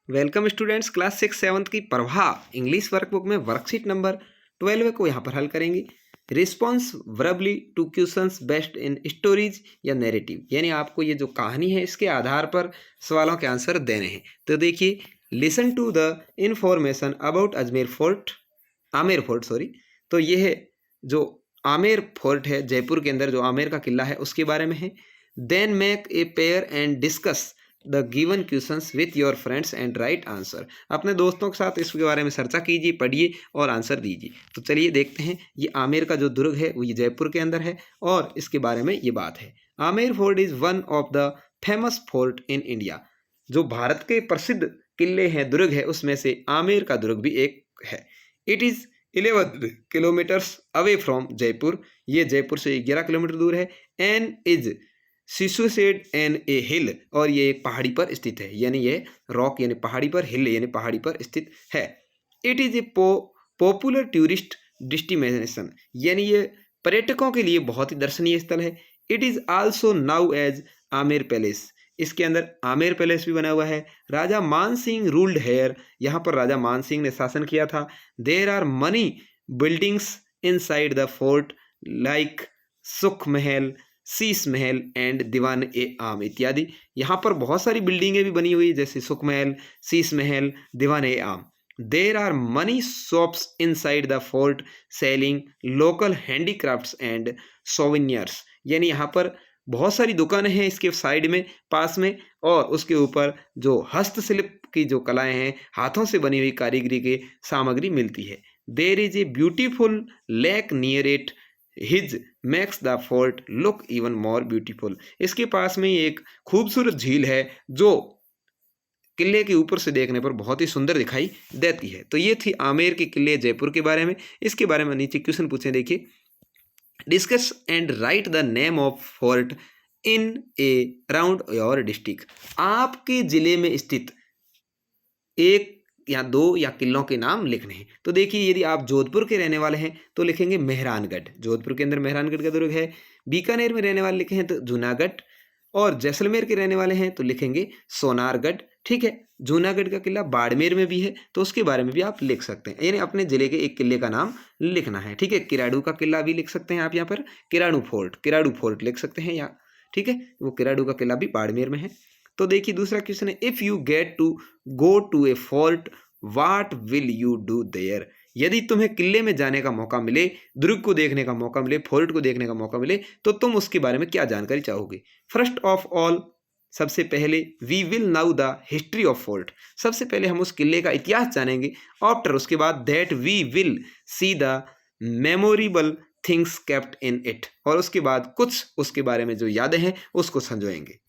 Welcome students, class 6-7 की प्रवाह English workbook में वर्कशीट नंबर 12 को यहाँ पर हल करेंगे। Response verbally two questions based in stories या नैरेटिव, यानी आपको ये जो कहानी है इसके आधार पर सवालों के आंसर देने हैं। तो देखिए, listen to the information about Amer fort sorry. तो ये है जो आमेर फोर्ट है, जयपुर के अंदर जो आमेर का किला है उसके बारे में है। Then make a pair and discuss the given questions with your friends and write answer. अपने दोस्तों के साथ इसके बारे में चर्चा कीजिए, पढ़िए और आंसर दीजिए। तो चलिए देखते हैं, ये आमेर का जो दुर्ग है वो ये जयपुर के अंदर है और इसके बारे में ये बात है। Amer fort is one of the famous fort in India. जो भारत के प्रसिद्ध किले हैं, दुर्ग है, उसमें से आमेर का दुर्ग भी एक है। It is 11 kilometres away from Jaipur. ये जयपुर से 11 किलोमीटर दूर है। And is situated on a hill, और ये एक पहाड़ी पर स्थित है, यानी ये रॉक यानी पहाड़ी पर, हिल यानी पहाड़ी पर स्थित है। It is a popular tourist destination, यानी ये पर्यटकों के लिए बहुत ही दर्शनीय स्थल है। It is also known as Amer palace. इसके अंदर आमेर पैलेस भी बना हुआ है। राजा मान सिंह रूल्ड हेयर, यहाँ पर राजा मान सिंह ने शासन किया था। There are many buildings inside the fort like Sukh Mahal, Sheesh Mahal and दीवान ए आम इत्यादि। यहाँ पर बहुत सारी बिल्डिंगें भी बनी हुई, जैसे सुख Mahal, Sheesh Mahal, Diwan e Aam. There are many shops inside the fort selling local handicrafts and souvenirs, यानी यहाँ पर बहुत सारी दुकानें हैं इसके साइड में, पास में, और उसके ऊपर जो हस्तशिल्प की जो कलाएं हैं, हाथों से बनी हुई कारीगरी की सामग्री मिलती है। There is a beautiful lake near it his makes the fort look even more beautiful. इसके पास में एक खूबसूरत झील है जो किले के ऊपर से देखने पर बहुत ही सुंदर दिखाई देती है। तो ये थी आमेर के किले जयपुर के बारे में। इसके बारे में नीचे क्वेश्चन पूछे, देखिए, discuss and right the name of fort in A around your district. आपके जिले में स्थित एक या दो या किलों के नाम लिखने हैं। तो देखिए, यदि आप जोधपुर के रहने वाले हैं तो लिखेंगे मेहरानगढ़, जोधपुर के अंदर मेहरानगढ़ का दुर्ग है। बीकानेर में रहने वाले लिखे हैं तो जूनागढ़, और जैसलमेर के रहने वाले हैं तो लिखेंगे सोनारगढ़। ठीक है, जूनागढ़ का किला बाड़मेर में भी है, तो उसके बारे में भी आप लिख सकते हैं, यानी अपने जिले के एक किले का नाम लिखना है। ठीक है, किराड़ू का किला भी लिख सकते हैं आप, यहाँ पर किराड़ू फोर्ट लिख सकते हैं यहाँ। ठीक है, वो किराड़ू का किला भी बाड़मेर में है। तो देखिए, दूसरा क्वेश्चन है, if you get to go to a fort what will you do there. यदि तुम्हें किले में जाने का मौका मिले, दुर्ग को देखने का मौका मिले, फोर्ट को देखने का मौका मिले, तो तुम उसके बारे में क्या जानकारी चाहोगे। फर्स्ट ऑफ ऑल, सबसे पहले, we will know the history of fort. सबसे पहले हम उस किले का इतिहास जानेंगे। आफ्टर, उसके बाद, that we will see the memorable things kept in it, और उसके बाद कुछ उसके बारे में जो यादें हैं उसको संजोएंगे।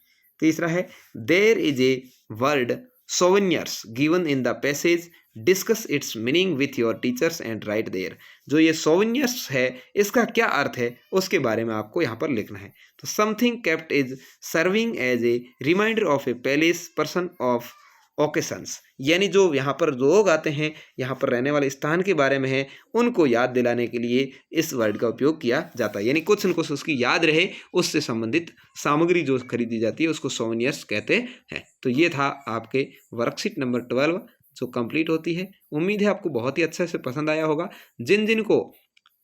तीसरा है, there is a word souvenirs given in the passage, discuss its meaning with your teachers and write there. जो ये सोवेनियर्स है, इसका क्या अर्थ है उसके बारे में आपको यहाँ पर लिखना है। तो something kept is serving as a reminder of a palace person of occasions, यानी जो यहाँ पर लोग आते हैं, यहाँ पर रहने वाले स्थान के बारे में है, उनको याद दिलाने के लिए इस वर्ड का उपयोग किया जाता है, यानी कुछ न कुछ उसकी याद रहे, उससे संबंधित सामग्री जो खरीदी जाती है उसको सोवेनियर्स कहते हैं। तो ये था आपके वर्कशीट नंबर 12 जो कंप्लीट होती है। उम्मीद है आपको बहुत ही अच्छे से पसंद आया होगा। जिन जिन को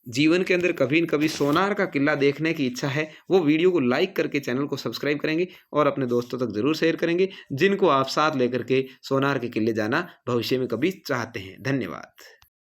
जीवन के अंदर कभी न कभी सोनार का किला देखने की इच्छा है, वो वीडियो को लाइक करके चैनल को सब्सक्राइब करेंगे और अपने दोस्तों तक जरूर शेयर करेंगे, जिनको आप साथ लेकर के सोनार के किले जाना भविष्य में कभी चाहते हैं। धन्यवाद।